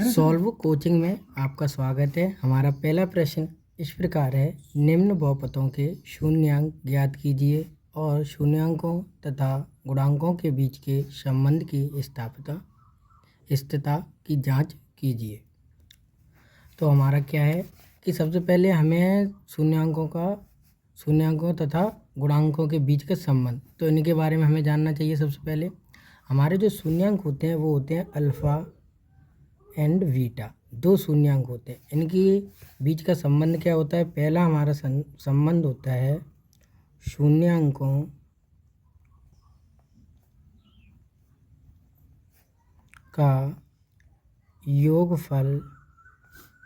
Solve coaching में आपका स्वागत है। हमारा पहला प्रश्न इस प्रकार है, निम्न बहुपदों के शून्यांक ज्ञात कीजिए और शून्यांकों तथा गुणांकों के बीच के संबंध की स्थिरता की जांच कीजिए। तो हमारा क्या है कि सबसे पहले हमें शून्यांकों तथा गुणांकों के बीच का संबंध, तो इनके बारे में हमें जानना चाहिए। सबसे पहले हमारे जो शून्यांक होते हैं वो होते हैं अल्फ़ा एंड बीटा, दो शून्यांक होते हैं। इनके बीच का संबंध क्या होता है? पहला हमारा संबंध होता है शून्यांकों का योगफल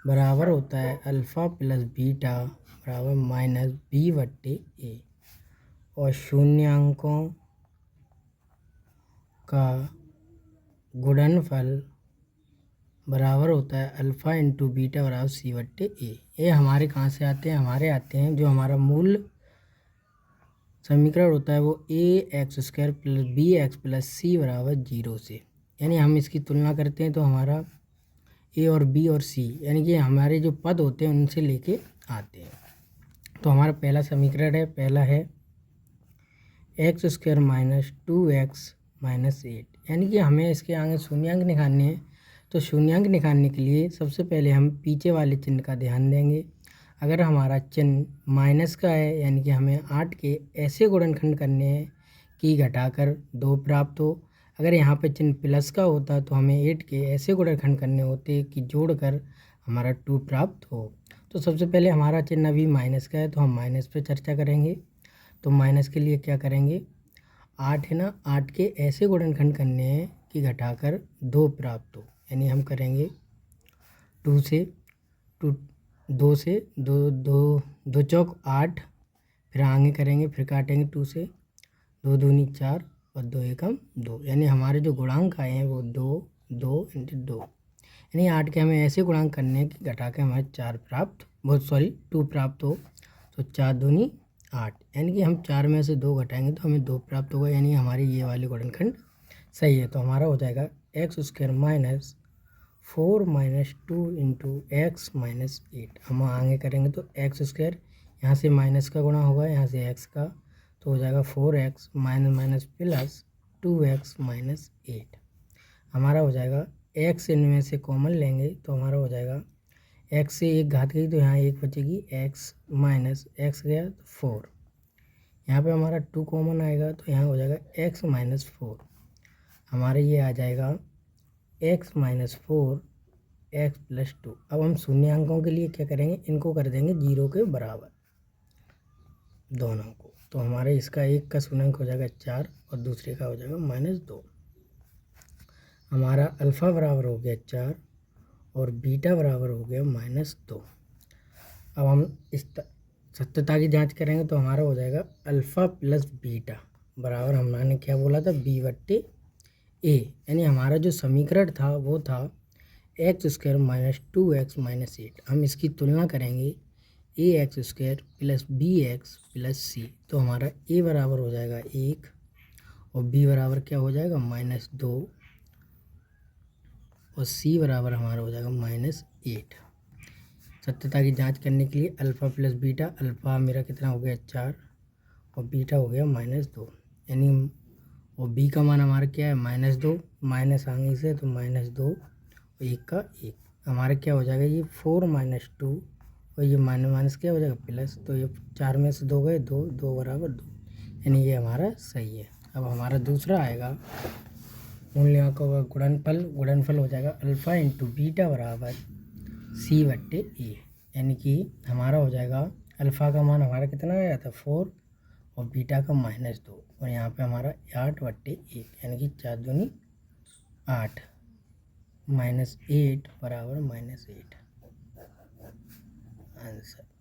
बराबर होता है अल्फ़ा प्लस बीटा बराबर माइनस बी बट्टे ए, और शून्यांकों का गुणनफल बराबर होता है अल्फ़ा इंटू बीटा बराबर सी बट्टे ए। ये हमारे कहाँ से आते हैं? हमारे आते हैं जो हमारा मूल समीकरण होता है वो A X square plus B X plus C बराबर 0 से, यानी हम इसकी तुलना करते हैं तो हमारा ए और बी और सी यानी कि हमारे जो पद होते हैं उनसे लेके आते हैं। तो हमारा पहला समीकरण है, पहला है x square minus 2x minus 8, यानी कि हमें इसके आगे शून्यांक निकालने हैं। तो शून्यांक निकालने के लिए सबसे पहले हम पीछे वाले चिन्ह का ध्यान देंगे। अगर हमारा चिन्ह माइनस का है यानी कि हमें 8 के ऐसे गुणनखंड करने हैं कि घटाकर 2 प्राप्त हो। अगर यहाँ पे चिन्ह प्लस का होता तो हमें 8 के ऐसे गुणनखंड करने होते कि जोड़कर हमारा 2 प्राप्त हो। तो सबसे पहले हमारा चिन्ह अभी माइनस का है तो हम माइनस पे चर्चा करेंगे। तो माइनस के लिए क्या करेंगे? 8 है ना, 8 के ऐसे गुणनखंड करने हैं कि घटाकर 2 प्राप्त हो, यानी हम करेंगे 2 से 2 चौक 8, फिर आगे करेंगे, फिर काटेंगे 2 से, 2 दूनी 4 और 2 एकम 2, यानी हमारे जो गुणांक आए हैं वो 2 इंटू 2, यानी 8 के हमें ऐसे गुणांक करने हैं कि घटा के हमें 2 प्राप्त हो। तो 4 दूनी 8, यानी कि हम 4 में से 2 घटाएंगे तो हमें 2 प्राप्त होगा, यानी हमारी ये वाले गुणनखंड सही है। तो हमारा हो जाएगा x square minus 4 minus 2 into x minus 8। हम आगे करेंगे तो एक्स स्क्वायर यहाँ से माइनस का गुणा होगा, यहाँ से एक्स का, तो हो जाएगा 4x minus minus plus 2x minus 8। हमारा हो जाएगा एक्स इनमें से कॉमन लेंगे तो हमारा हो जाएगा एक्स से एक घात गई तो यहाँ एक बचेगी, एक्स माइनस एक्स गया तो 4, यहाँ पे हमारा 2 कॉमन आएगा तो यहाँ हो जाएगा एक्स माइनस 4। हमारे ये आ जाएगा एक्स माइनस 4 एक्स प्लस 2। अब हम शून्यांकों के लिए क्या करेंगे? इनको कर देंगे 0 के बराबर दोनों को। तो हमारे इसका एक का शून्यांक हो जाएगा 4 और दूसरे का हो जाएगा -2। हमारा अल्फ़ा बराबर हो गया 4 और बीटा बराबर हो गया -2। अब हम इस सत्यता की जांच करेंगे तो हमारा हो जाएगा अल्फ़ा प्लस बीटा बराबर, हमने क्या बोला था, बी बट्टे ए, यानी हमारा जो समीकरण था वो था x square minus 2x minus 8। हम इसकी तुलना करेंगे A X square plus B X plus C, तो हमारा ए बराबर हो जाएगा 1 और बी बराबर क्या हो जाएगा -2 और सी बराबर हमारा हो जाएगा -8। सत्यता की जांच करने के लिए अल्फ़ा प्लस बीटा, अल्फ़ा मेरा कितना हो गया 4 और बीटा हो गया -2, यानी और बी का मान हमारा क्या है -2, माइनस आगे से तो -2 और 1 का 1, हमारा क्या हो जाएगा ये 4 माइनस 2 और ये माइनस क्या हो जाएगा प्लस, तो ये 4 में से 2 गए 2 बराबर 2, यानी ये हमारा सही है। अब हमारा दूसरा आएगा मूल्यांकों का गुणनफल हो जाएगा अल्फ़ा इंटू बीटा बराबर सी बट्टे ए, यानी कि हमारा हो जाएगा अल्फ़ा का मान हमारा कितना आया था 4 और बीटा का -2 और यहाँ पे हमारा 8 बट्टे 1, यानी कि 4 दूनी 8 -8 बराबर -8 आंसर।